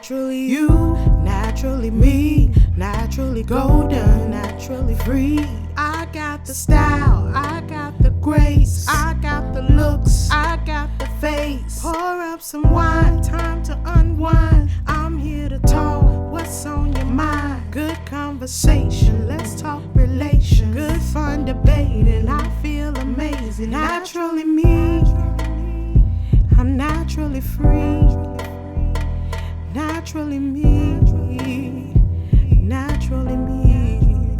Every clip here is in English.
Naturally you, naturally me, naturally golden, naturally free. I got the style, I got the grace, I got the looks, I got the face. Pour up some wine, time to unwind. I'm here to talk, what's on your mind? Good conversation, let's talk relations. Good fun debating, I feel amazing. Naturally me, I'm naturally free. Naturally me, naturally me.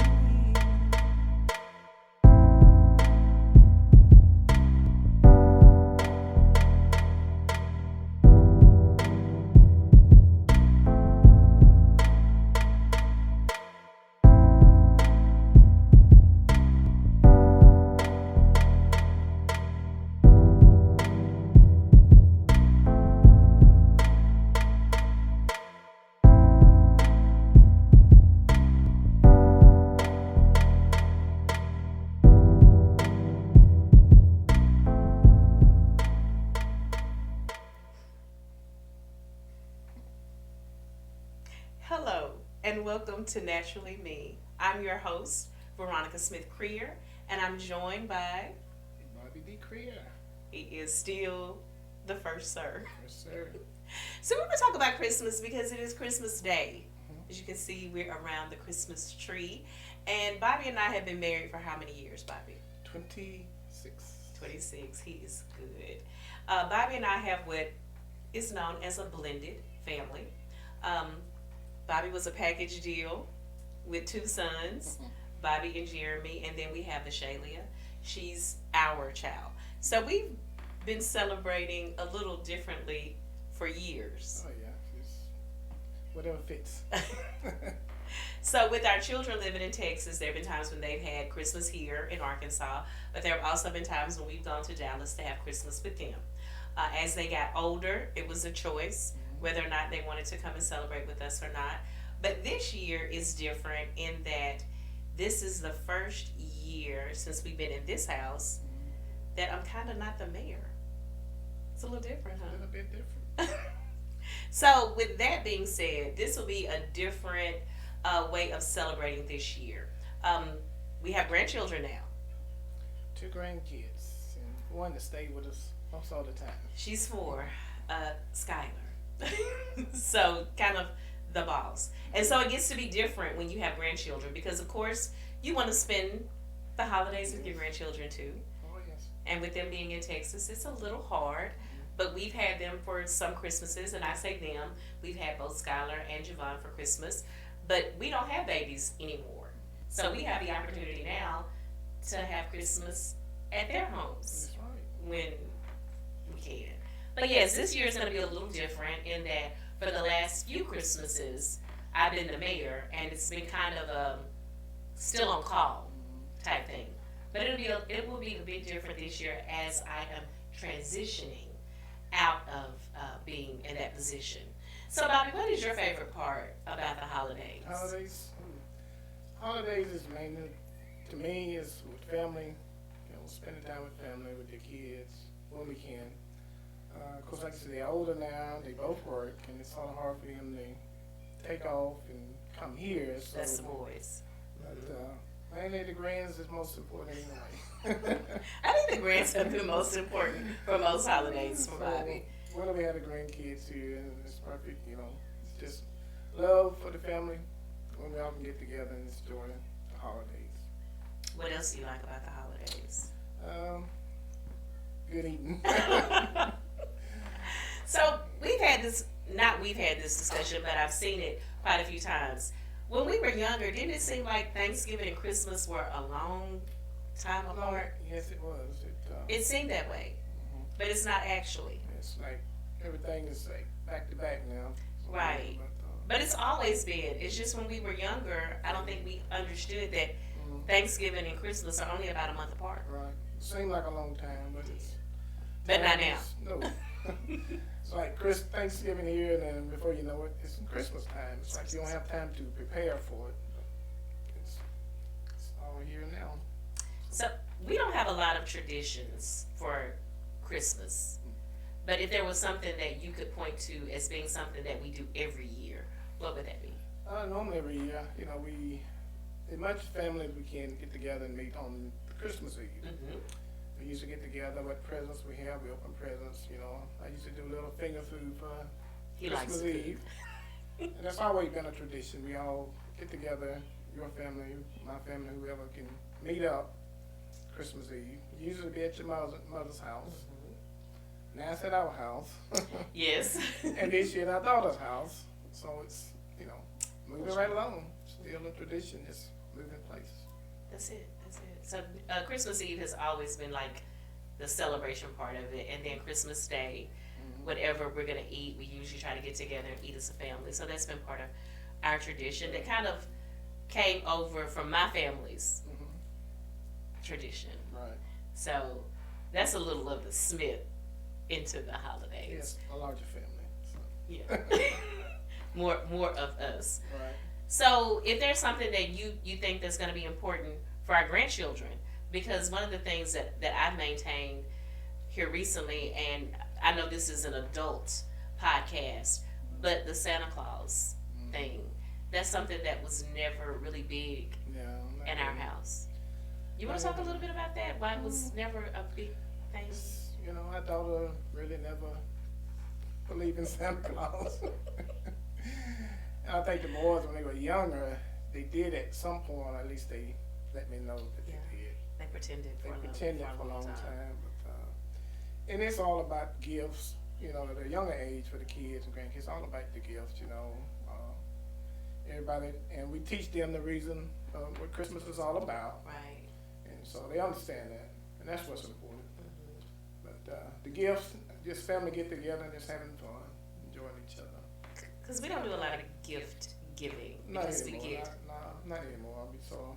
Hello, and welcome to Naturally Me. I'm your host, Veronica Smith-Creer, and I'm joined by, Bobby D. Creer. he is still the first sir. Yes, sir. So we're going to talk about Christmas because it is Christmas Day. Mhm. As you can see, we're around the Christmas tree. And Bobby and I have been married for how many years, Bobby? 26. 26. He is good. Bobby and I have what is known as a blended family. Um, Bobby was a package deal with two sons, Bobby and Jeremy, and then we have Ashalia. She's our child. So we've been celebrating a little differently for years. Oh, yeah. Just whatever fits. So with our children living in Texas, there have been times when they've had Christmas here in Arkansas, but there have also been times when we've gone to Dallas to have Christmas with them. As they got older, it was a choice whether or not they wanted to come and celebrate with us or not. But this year is different in that this is the first year since we've been in this house that I'm kind of not the mayor. It's a little different, A huh? little bit different. So, with that being said, this will be a different way of celebrating this year. We have grandchildren now. 2 grandkids and one to stay with us most all the time. She's 4, Skylar. So, kind of the boss. And so, it gets to be different when you have grandchildren because, of course, you want to spend the holidays with your grandchildren too. Oh, yes. And with them being in Texas, it's a little hard. But we've had them for some Christmases, and I say them. We've had both Skylar and Javon for Christmas, but we don't have babies anymore. So we have the opportunity now to have Christmas at their homes That's right. when we can. But yes, this year is going to be a little different in that for the last few Christmases, I've been the mayor, and it's been kind of a still on call type thing. But it will be a bit different this year as I am transitioning out of being in that position. So, Bobby, what is your favorite part about the holidays? Holidays. Holidays is mainly, to me, is with family. You know, spending time with family, with their kids when we can. Of course, like I said, they're older now. They both work, and it's kind of hard for them to take off and come here. So, That's the boys. but mainly the grands is most important anyway. I think the grandson is the most important for most holidays for So, Bobby. whenever we have the grandkids here, and it's perfect, you know. It's just love for the family when we all can get together and it's during the holidays. What else do you like about the holidays? Good eating. So we've had this discussion, but I've seen it quite a few times. When we were younger, didn't it seem like Thanksgiving and Christmas were a long time apart? Yes, it was. It seemed that way, Mhm. but it's not actually. It's like everything is like back to back now. Right. But it's always been. It's just when we were younger, I don't think we understood that Thanksgiving and Christmas are only about a month apart. Right. It seemed like a long time, but it's. But not now. No. It's like Thanksgiving here, and then before you know it, it's Christmas time. It's like you don't have time to prepare for it. But it's all here now. So we don't have a lot of traditions for Christmas. But if there was something that you could point to as being something that we do every year, what would that be? Normally every year, we, as much family as we can, get together and meet on Christmas Eve. Mm-hmm. We used to get together, what presents we have, we open presents. I used to do a little finger food for He likes Christmas food. Eve. And that's always been a tradition. We all get together, your family, my family, whoever can meet up Christmas Eve. Usually be at your mother's house. Now it's at our house. Yes. And this year at our daughter's house. So it's, moving right along. Still a tradition, just moving place. That's it. That's it. So Christmas Eve has always been like the celebration part of it, and then Christmas Day, whatever we're gonna eat, we usually try to get together and eat as a family. So that's been part of our tradition that kind of came over from my family's tradition. Right. So that's a little of the Smith into the holidays. Yes, a larger family. So. Yeah. more of us. Right. So if there's something that you think that's going to be important for our grandchildren, because one of the things that I've maintained here recently, and I know this is an adult podcast, but the Santa Claus thing, that's something that was never really big Yeah. in our house. You want to talk a little bit about that? Why it was never a big thing? My daughter really never believed in Santa Claus. And I think the boys, when they were younger, they did at some point, at least they let me know that they did. They pretended They for pretended a for a long time. time. But, and it's all about gifts, at a younger age for the kids and grandkids. It's all about the gifts, everybody, and we teach them the reason what Christmas is all about. Right. And so they understand that, and that's what's important. But the gifts, just family get together and just having fun, enjoying each other. Because we don't do a lot of gift giving. Not Because we anymore. get Not anymore. I mean, so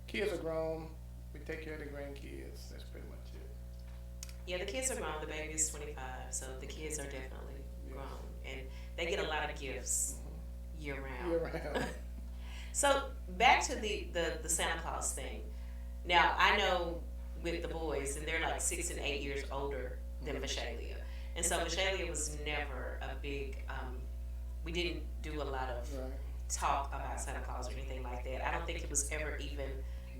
kids are grown. We take care of the grandkids. That's pretty much it. Yeah, the kids are grown. The baby is 25, so the kids are definitely grown, and they get a lot of gifts year round. Year round. So back to the Santa Claus thing. Now I know with the boys, and they're like 6 and 8 years older than Vashalia, and so Vashalia was never a big. We didn't do a lot of Right. talk about Santa Claus or anything like that. I don't think it was ever even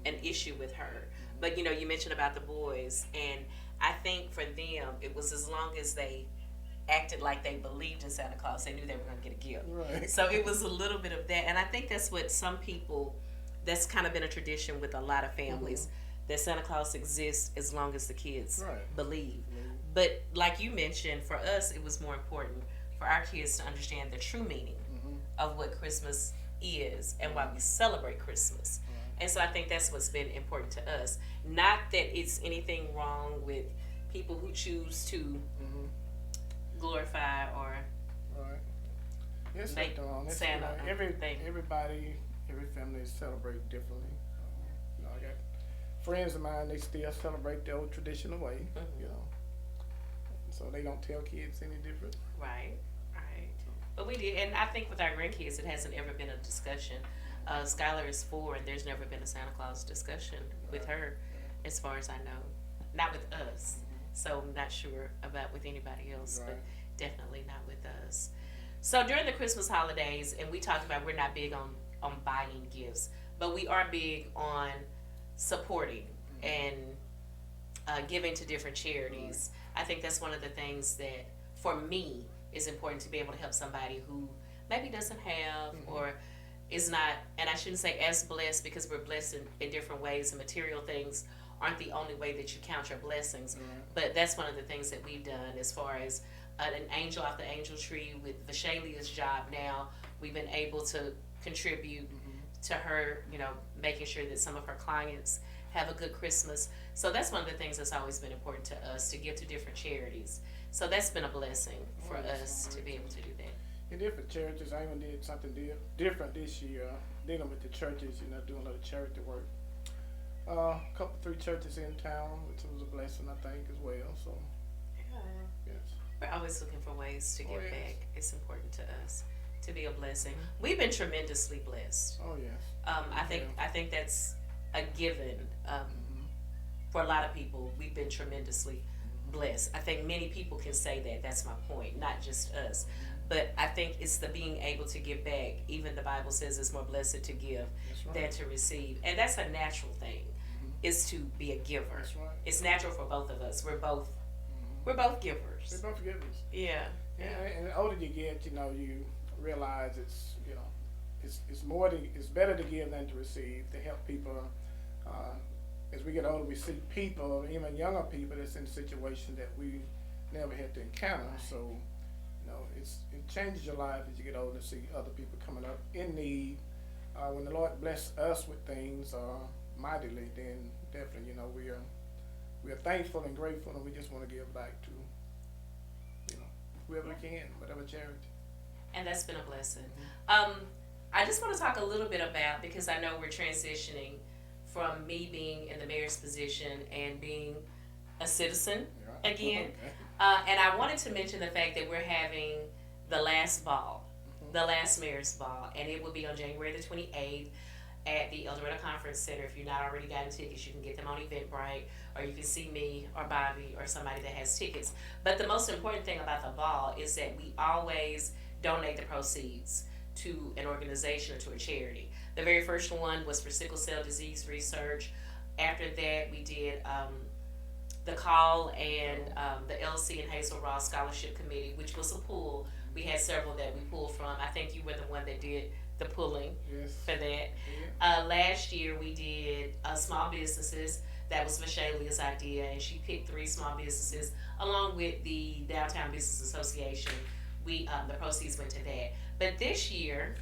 an issue with her. But you mentioned about the boys, and I think for them it was as long as they acted like they believed in Santa Claus, they knew they were going to get a gift. Right. So it was a little bit of that, and I think that's what some people. That's kind of been a tradition with a lot of families, that Santa Claus exists as long as the kids Right. believe. But like you mentioned, for us it was more important for our kids to understand the true meaning of what Christmas is and why we celebrate Christmas. And so I think that's what's been important to us. Not that it's anything wrong with people who choose to glorify or Right. Yes, make nothing wrong. It's, Santa everybody, every family celebrate differently. I got friends of mine. They still celebrate the old traditional way. So they don't tell kids any different. Right. But we did, and I think with our grandkids, it hasn't ever been a discussion. Skylar is 4, and there's never been a Santa Claus discussion with her, as far as I know. Not with us. So I'm not sure about with anybody else, but Right. definitely not with us. So during the Christmas holidays, and we talked about we're not big on buying gifts, but we are big on supporting and giving to different charities. I think that's one of the things that, for me, is important to be able to help somebody who maybe doesn't have or is not, and I shouldn't say as blessed, because we're blessed in different ways, and material things aren't the only way that you count your blessings. But that's one of the things that we've done as far as an angel off the angel tree with Vashalia's job now. We've been able to contribute to her, making sure that some of her clients have a good Christmas. So that's one of the things that's always been important to us, to give to different charities. So that's been a blessing for us to be able to do that. In different churches, I even did something different this year, dealing with the churches, doing a little charity work. A couple, 3 churches in town, which was a blessing, I think, as well. So, yes. We're always looking for ways to give yes. back. It's important to us to be a blessing. We've been tremendously blessed. Oh, yes. I think that's a given. For a lot of people, we've been tremendously blessed. I think many people can say that. That's my point, not just us. But I think it's the being able to give back. Even the Bible says it's more blessed to give That's right. than to receive. And that's a natural thing, is to be a giver. That's right. It's natural for both of us. We're both givers. We're both givers. Yeah. And the older you get, you realize it's it's better to give than to receive, to help people. As we get older, we see people, even younger people, that's in situations that we never had to encounter. So, it changes your life as you get older to see other people coming up in need. When the Lord bless us with things mightily, then definitely, we are thankful and grateful, and we just want to give back to, whoever we can, whatever charity. And that's been a blessing. I just want to talk a little bit about, because I know we're transitioning from me being in the mayor's position and being a citizen again. And I wanted to mention the fact that we're having the last ball, the last mayor's ball, and it will be on January the 28th at the El Dorado Conference Center. If you've not already gotten tickets, you can get them on Eventbrite, or you can see me or Bobby or somebody that has tickets. But the most important thing about the ball is that we always donate the proceeds to an organization or to a charity. The very first one was for sickle cell disease research. After that, we did the Call and the LC and Hazel Ross Scholarship Committee, which was a pool. We had several that we pulled from. I think you were the one that did the pulling for that. Yeah. Last year, we did small businesses. That was Michelle's idea, and she picked 3 small businesses along with the Downtown Business Association. The proceeds went to that. But this year,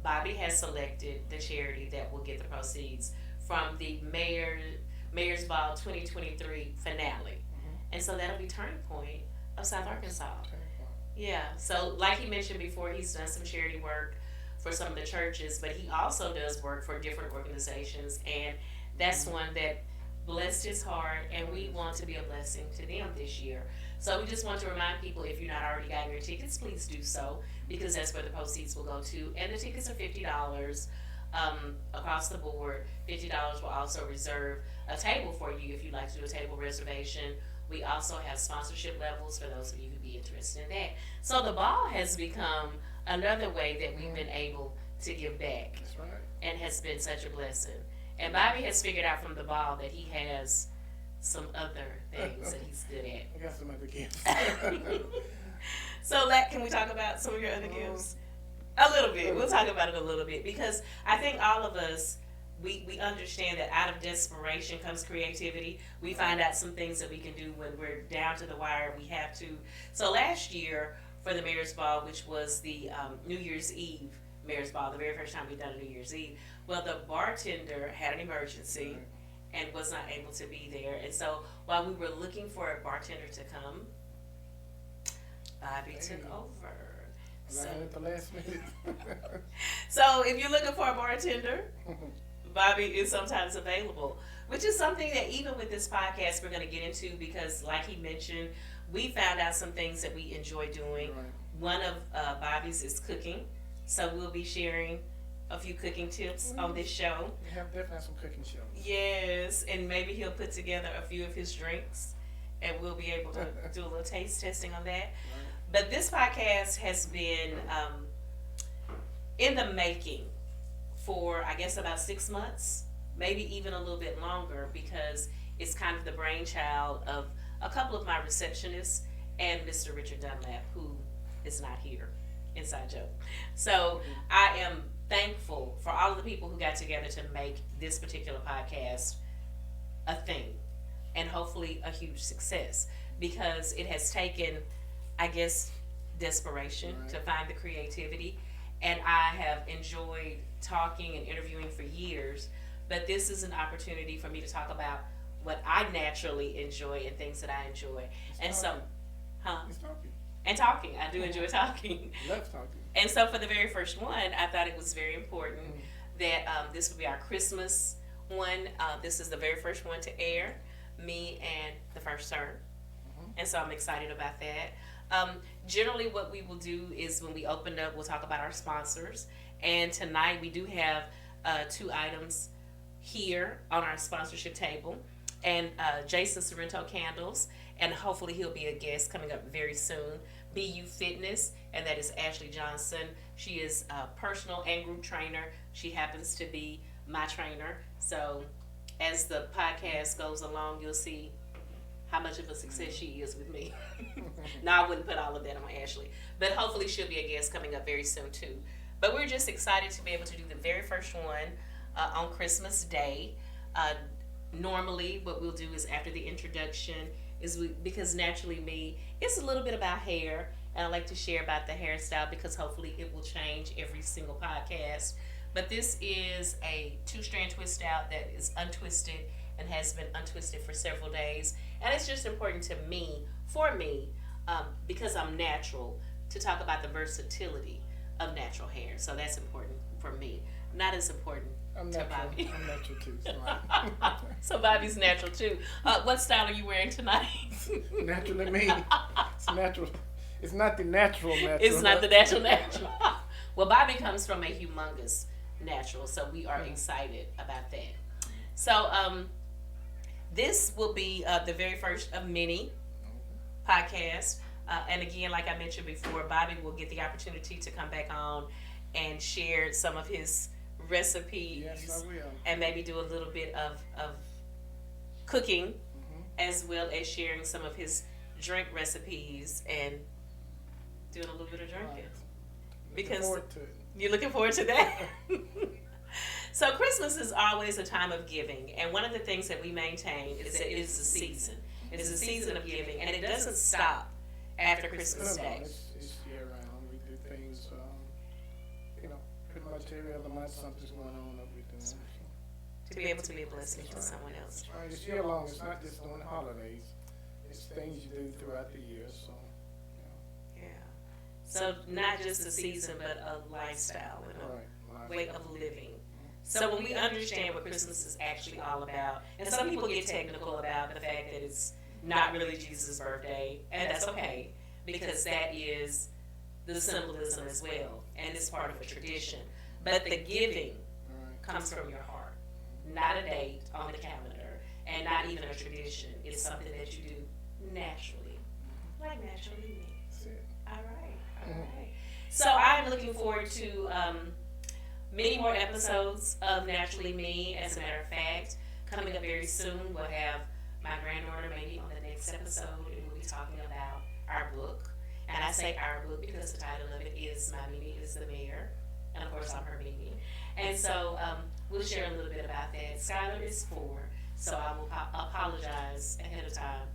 Bobby has selected the charity that will get the proceeds from the Mayor's Ball 2023 finale. And so that'll be Turning Point of South Arkansas. Yeah, so like he mentioned before, he's done some charity work for some of the churches, but he also does work for different organizations, and that's one that blessed his heart, and we want to be a blessing to them this year. So we just want to remind people, if you're not already gotten your tickets, please do so, because that's where the proceeds will go to. And the tickets are $50 across the board. $50 will also reserve a table for you if you'd like to do a table reservation. We also have sponsorship levels for those of you who'd be interested in that. So the ball has become another way that we've been able to give back. That's right. And has been such a blessing. And Bobby has figured out from the ball that he has some other things that he's good at. I got some other gifts. So, can we talk about some of your other gifts? A little bit. We'll talk about it a little bit, because I think all of us, we understand that out of desperation comes creativity. We find out some things that we can do when we're down to the wire. We have to. So last year for the Mayor's Ball, which was the New Year's Eve Mayor's Ball, the very first time we've done a New Year's Eve, well, the bartender had an emergency and was not able to be there. And so while we were looking for a bartender to come, Bobby took over. Right at the last minute. So if you're looking for a bartender, Bobby is sometimes available, which is something that even with this podcast we're going to get into, because like he mentioned, we found out some things that we enjoy doing. Right. One of Bobby's is cooking, so we'll be sharing a few cooking tips on this show. We have definitely some cooking shows. Yes, and maybe he'll put together a few of his drinks, and we'll be able to do a little taste testing on that. Right. But this podcast has been in the making for, I guess, about 6 months, maybe even a little bit longer, because it's kind of the brainchild of a couple of my receptionists and Mr. Richard Dunlap, who is not here. Inside joke. So I am thankful for all of the people who got together to make this particular podcast a thing, and hopefully a huge success, because it has taken, I guess, desperation to find the creativity. And I have enjoyed talking and interviewing for years, but this is an opportunity for me to talk about what I naturally enjoy and things that I enjoy. It's talking. And talking. I do enjoy talking. Love talking. And so for the very first one, I thought it was very important that this would be our Christmas one. This is the very first one to air, me and the first sir. And so I'm excited about that. Generally what we will do is when we open up, we'll talk about our sponsors. And tonight we do have 2 items here on our sponsorship table. And Jason Sorrento Candles and hopefully he'll be a guest coming up very soon. BU Fitness, and that is Ashley Johnson. She is a personal and group trainer. She happens to be my trainer. So as the podcast goes along, you'll see how much of a success she is with me. No, I wouldn't put all of that on Ashley. But hopefully she'll be a guest coming up very soon too. But we're just excited to be able to do the very first one on Christmas Day. Normally what we'll do is after the introduction is because Naturally Me, it's a little bit about hair, and I like to share about the hairstyle because hopefully it will change every single podcast. But this is a 2-strand twist out that is untwisted and has been untwisted for several days. And it's just important to me, for me, because I'm natural, to talk about the versatility of natural hair. So that's important for me. Not as important I'm to natural. Bobby. I'm natural too. So, right. So Bobby's natural too. What style are you wearing tonight? Naturally me. It's natural. It's not the natural natural. It's not the natural. Well, Bobby comes from a humongous natural, so we are excited about that. So this will be the very first of many podcasts. And again, like I mentioned before, Bobby will get the opportunity to come back on and share some of his recipes. Yes, I will. And maybe do a little bit of cooking, as well as sharing some of his drink recipes and doing a little bit of drinking. Right. Because Forward to it. you're looking forward to that? So Christmas is always a time of giving, and one of the things that we maintain is that it is a season. It is a season of giving, and it doesn't stop after Christmas Day. It's year round. We do things, pretty much every other month something's going on that we do. So. To be able to be a blessing to someone else. Right, it's year long. It's not just during the holidays. It's things you do throughout the year. So, Yeah. So not just a season, but a lifestyle and a way of living. So when we understand what Christmas is actually all about, and some people get technical about the fact that it's not really Jesus' birthday, and that's okay, because that is the symbolism as well, and it's part of a tradition. But the giving comes from your heart, not a date on the calendar, and not even a tradition. It's something that you do naturally, like naturally me. That's it. All right. So I'm looking forward to many more episodes of Naturally Me. As a matter of fact, coming up very soon, we'll have my granddaughter maybe on the next episode, and we'll be talking about our book. And I say our book because the title of it is My Mimi is the Mayor, and of course I'm her Mimi. And so we'll share a little bit about that. Skylar is 4, so I will apologize ahead of time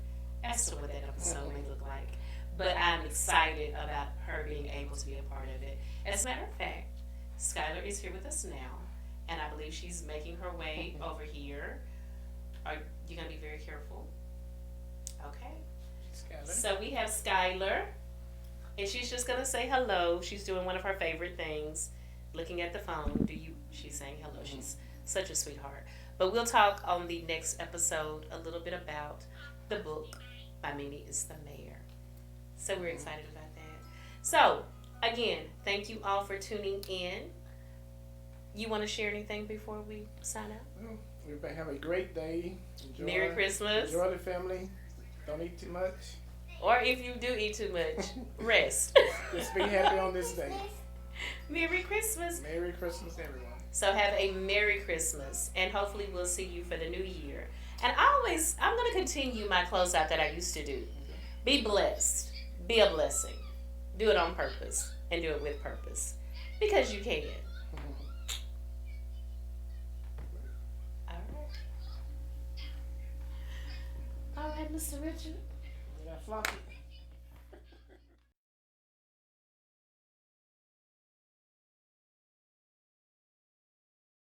as to what that episode may look like. But I'm excited about her being able to be a part of it. As a matter of fact, Skylar is here with us now, and I believe she's making her way over here. Are you going to be very careful? Okay. Skylar. So we have Skylar, and she's just going to say hello. She's doing one of her favorite things, looking at the phone. She's saying hello. She's such a sweetheart. But we'll talk on the next episode a little bit about the book, My Mimi is the Mayor. So we're excited about that. So, again, thank you all for tuning in. You want to share anything before we sign out? Well, everybody have a great day. Enjoy, Merry Christmas. Enjoy the family. Don't eat too much. Or if you do eat too much, rest. Just be happy on this day. Merry Christmas. Merry Christmas, everyone. So have a Merry Christmas, and hopefully we'll see you for the new year. And I'm going to continue my closeout that I used to do. Be blessed. Be a blessing. Do it on purpose, and do it with purpose. Because you can. All right, Mr. Richard. Did I flop it?